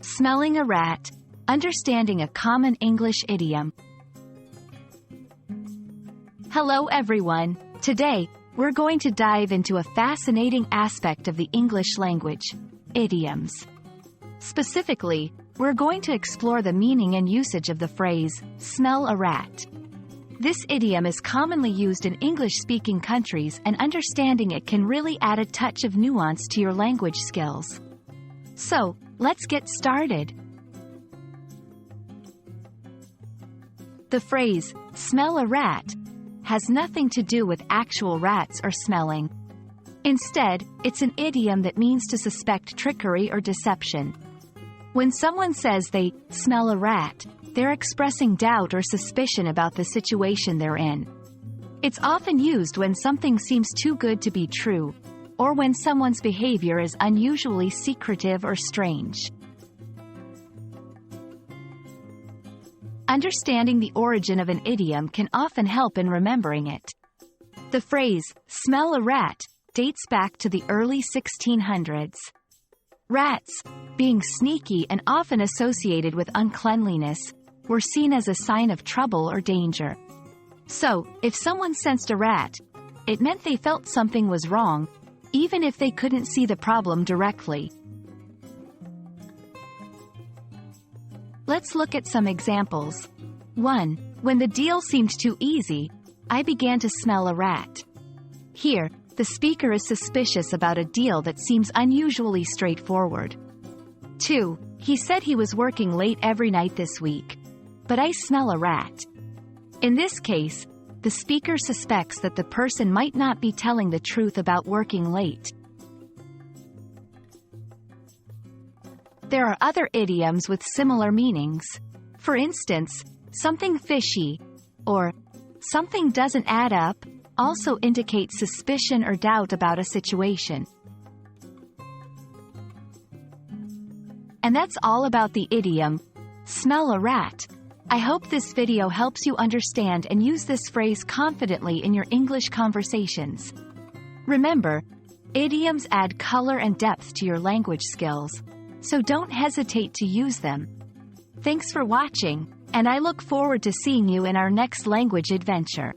Smelling a rat. Understanding a common English idiom. Hello everyone. Today, we're going to dive into a fascinating aspect of the English language, idioms. Specifically, we're going to explore the meaning and usage of the phrase, smell a rat. This idiom is commonly used in English-speaking countries, and understanding it can really add a touch of nuance to your language skills. So, let's get started. The phrase, smell a rat, has nothing to do with actual rats or smelling. Instead, it's an idiom that means to suspect trickery or deception. When someone says they smell a rat, they're expressing doubt or suspicion about the situation they're in. It's often used when something seems too good to be true, or when someone's behavior is unusually secretive or strange. Understanding the origin of an idiom can often help in remembering it. The phrase, smell a rat, dates back to the early 1600s. Rats, being sneaky and often associated with uncleanliness, were seen as a sign of trouble or danger. So, if someone sensed a rat, it meant they felt something was wrong, even if they couldn't see the problem directly. Let's look at some examples. 1. When the deal seemed too easy, I began to smell a rat. Here, the speaker is suspicious about a deal that seems unusually straightforward. 2. He said he was working late every night this week, but I smell a rat. In this case, the speaker suspects that the person might not be telling the truth about working late. There are other idioms with similar meanings. For instance, something fishy, or something doesn't add up, also indicates suspicion or doubt about a situation. And that's all about the idiom, smell a rat. I hope this video helps you understand and use this phrase confidently in your English conversations. Remember, idioms add color and depth to your language skills, so don't hesitate to use them. Thanks for watching, and I look forward to seeing you in our next language adventure.